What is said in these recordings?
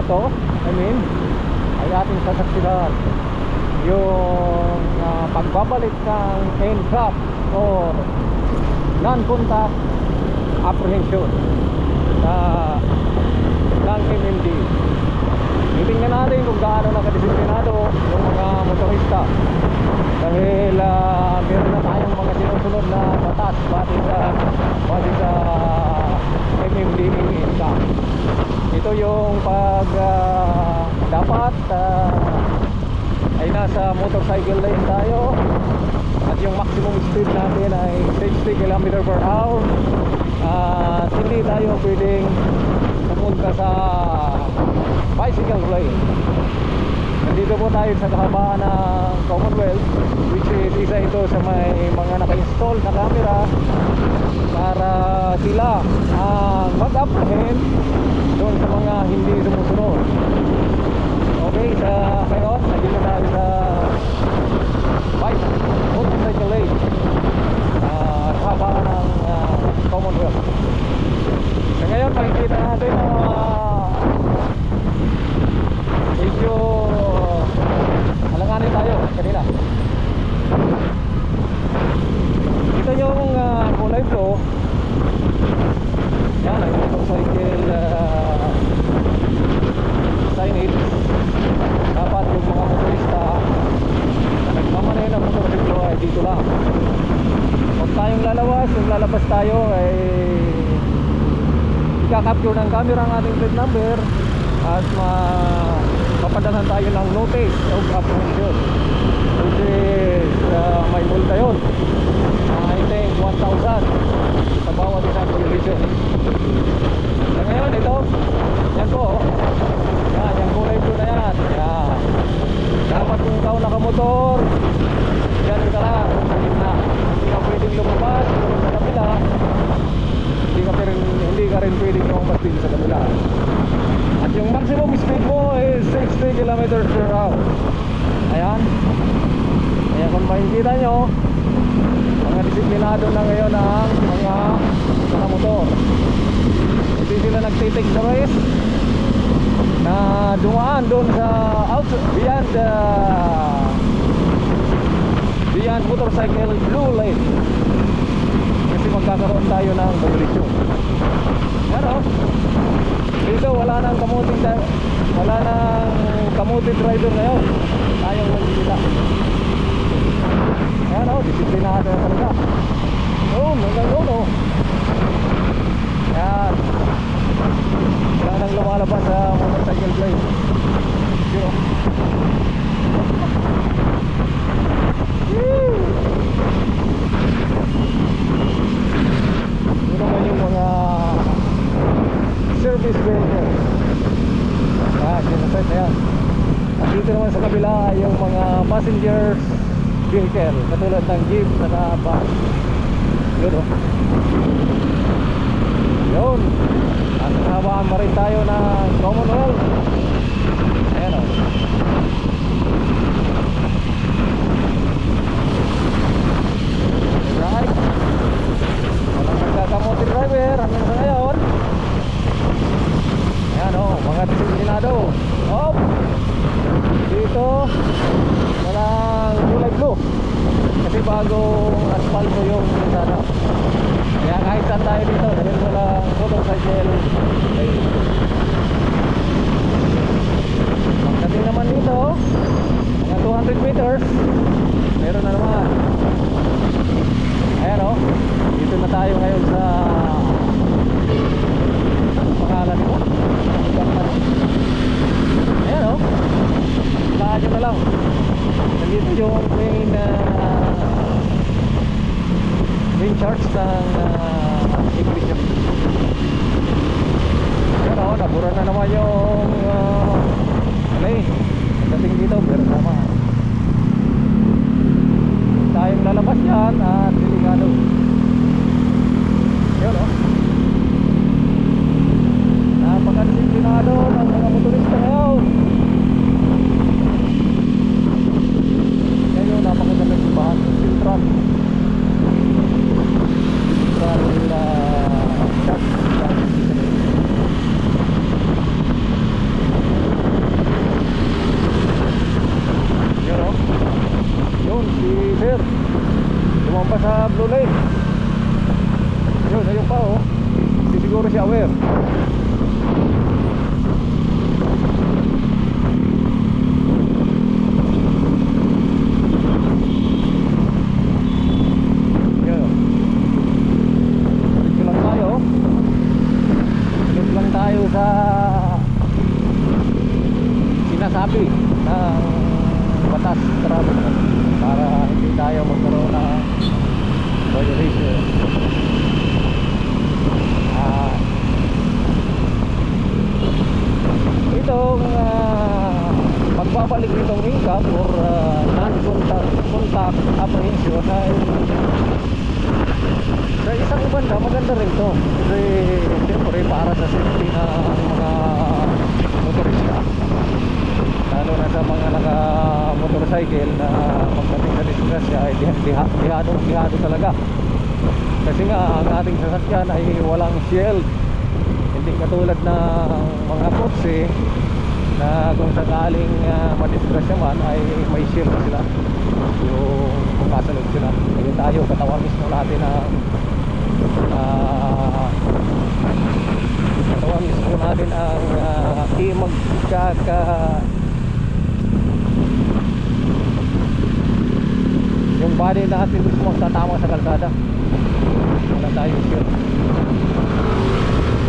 to, ay ating sasaksihan yung pagbabalik ng NCAP or non-contact apprehension ng MMD. Titingnan natin kung gaano nakadisiplinado yung mga motorista dahil meron na tayong mga sinusunod na batas base sa MMD NCAP. Ito yung pag dapat ay nasa motorcycle lane tayo at yung maximum speed natin ay 60 km/h at hindi tayo pwedeng pumunta sa bicycle lane. Nandito po tayo sa kahabaan ng Commonwealth, which is isa ito sa may mga naka-install na camera para sila ang mag-apprehend doon sa mga hindi sumusunod. Okay, sa ngayon, nandito tayo sa motorcycle lane sa kahabaan ng Commonwealth. So ngayon, makikita natin medyo alanganin tayo kanina. Ito yung kulay blue. Yan ang motorcycle signage. Dapat yung mga motorista na nagmamaneho ng motorsiklo ay dito lang. Huwag tayong lalabas. Kung lalabas tayo ay i-capture ng camera ang ating plate number at mapapadalan tayo ng notice of apprehension, which is may multa yun, I think 1,000 sa bawat isang violation. So ngayon ito, yan po, yan, yung kulay blue na yan. Yan, dapat kung ikaw nakamotor, yan ka lang sa gitna, hindi ka pwedeng lumabas sa kabila, hindi ka rin pwedeng lumabas din sa kabila. At yung maximum speed mo is 60 km/h. Ayan. Ayan, kung makikita nyo, mga disiplinado na ngayon ang mga motor. Hindi sila nagtitake sa race na dumaan doon sa beyond motorcycle blue lane, kasi magkakaroon tayo ng violation. Yan o, dito wala nang kamuting driver ngayon, tayong magkikita. Yan o, disiplinado na talaga. Hanggang doon o. Yan, wala nang lumalabas sa motorcycle plate. Yun naman yung mga service vehicle. Sinasite na yan. At dito naman sa kabila ay yung mga passengers vehicle, katulad ng jeep saka bus. Yun o. Yun. At habaan pa rin tayo ng Commonwealth. Ayan o. Right. Walang nagkakamote driver hanggang sa ngayon. Ayan o, mga disiplinado. Hop! Dito walang kulay blue kasi bagong asfalto yung sana. Kaya kahit saan tayo dito dahil walang motorcycle lane. Pagdating naman dito, mga 200 meters, meron na naman. Ayan o, dito na tayo ngayon sa pangalan nito. Ayan o, lahat nyo na lang. Nandito yung main charge ng English. Ayan o, nabura na naman yung lane. Pagdating dito, meron naman tayong lalabas yan at delikado. Yun o, napaka-disiplinado ng mga motorista ngayon. Ngayon, napakagandang simbahan, Central church. safety ng batas traffic para hindi tayo magkaroon ng violation. Itong pagbabalik nitong income or non-contact apprehension ay sa isang banda maganda rin to kasi siyempre para sa safety ng mga motorista, lalo na sa mga naka motorcycle na pagdating sa disgrasya ay lihado talaga kasi nga ang ating sasakyan ay walang shield, hindi katulad ng mga kotse na kung sakaling madisgrasya man ay may shield sila yung kasunod sila. Ngayon tayo katawan mismo natin ang katawan mismo natin ang yung body natin mismo ang tatama sa kalsada, wala tayong shield.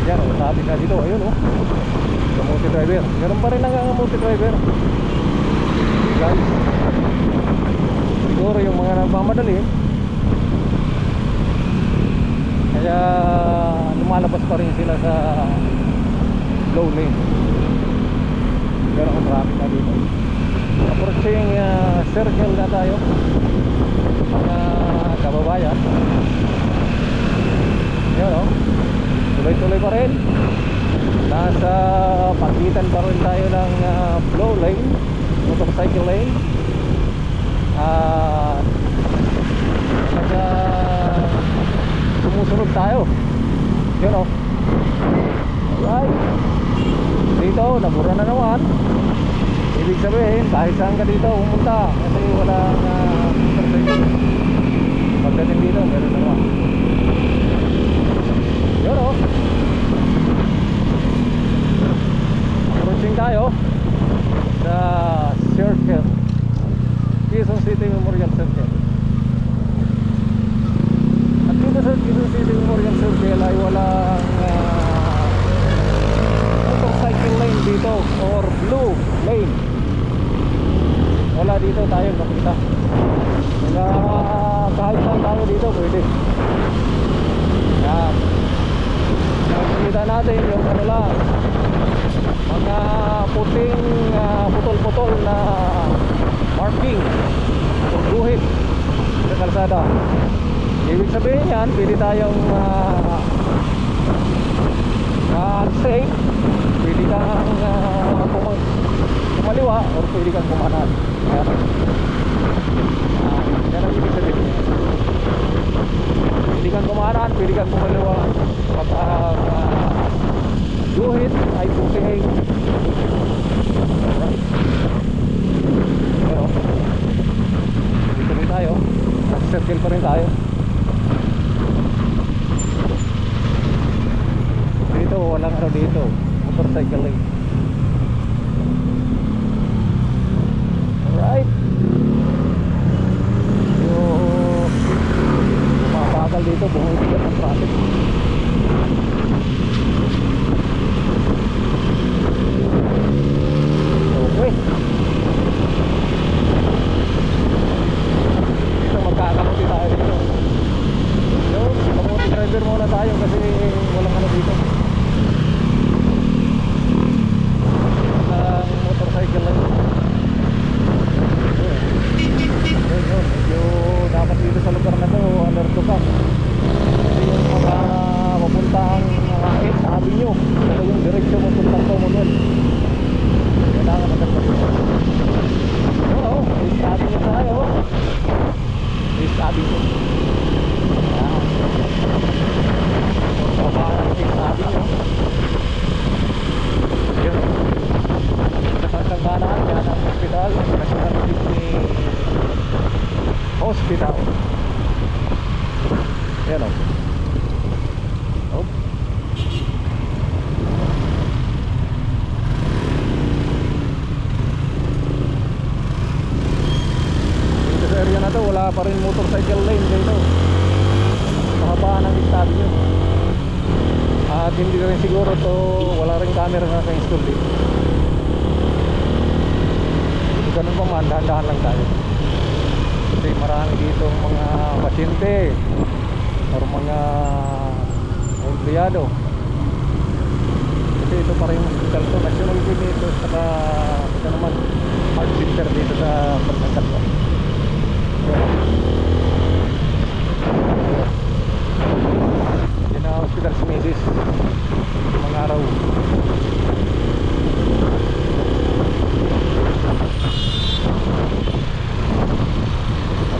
Yan o, sabi na dito, ayun o, yung multi driver, meron pa rin ang multi driver guys. Siguro yung mga nagmamadali kaya lumalabas pa rin sila sa low lane, pero ang traffic na dito. Approaching circle na tayo mga kababayan. Yun o, tuloy-tuloy pa rin, nasa pagitan pa rin tayo ng flow lane, motorcycle lane. Kaya sumusunod tayo. Yun o, alright, dito nabura na naman. Ibig sabihin kahit saan ka dito pumunta kasi walang motorcycle, pagdating dito meron na naman. Yun o, approaching tayo sa circle, Quezon City Memorial Circle. At dito sa Quezon City Memorial Circle ay walang motorcycle lane dito or blue lane, wala dito tayo nakita. Kaya kahit saan tayo dito pwede. Yan, nakikita natin yung ano lang, mga puting putol-putol na marking o guhit sa kalsada. Ibig sabihin yan, pwede tayong safe, pwede kang kumaliwa or pwede kang kumanan. Yan ang ibig sabihin niya. Pwede kang kumanan, pwede kang kumaliwa pag guhit ay puting. Alright, pero dito rin tayo, nag-circle pa rin tayo. Dito walang ano dito, motorcycle lane. Alright, so mapapagal dito, bumibigyan ng traffic. Okay, dito magkakamuti tayo dito. So, kamuti driver muna tayo kasi walang ano dito, motorcycle lang. Yun, medyo dapat dito sa lugar na to alerto ka kasi yung mga mapuntang East Avenue, ito yung direksyon mapuntang Comonwealth, kailangan natin pa dito. Oo, East Avenue tayo, East Avenue. East Avenue. Yun, sa kanan yan ang hospital, National Kidney Hospital. Yan o. Oh. Dito sa area na to wala pa rin motorcycle lane dito, mahabaan ang estado nyo. At hindi rin siguro to, wala rin camera na naka-install dito. ganun pa man, dahan-dahan lang tayo. Kasi marami dito mga pasyente or mga empleyado. Kasi ito pa rin yung hospital to, national din ito, saka ito naman heart center dito sa Barangay ko. Yan na hospital si Mrs. mga araw.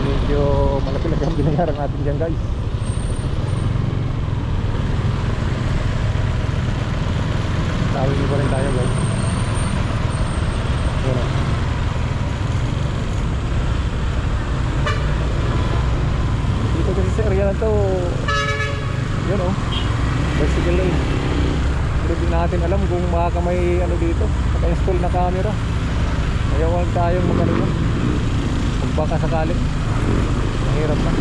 Medyo malaki-laki ang binayaran natin dyan guys. Tawin pa rin tayo guys. Yan o. Dito kasi sa area na to, yun o, bicycle lane. Pero di natin alam kung baka may ano dito, naka-install na camera. Kaya huwag tayong mag-ano yun. Kung baka sakali, mahirap na.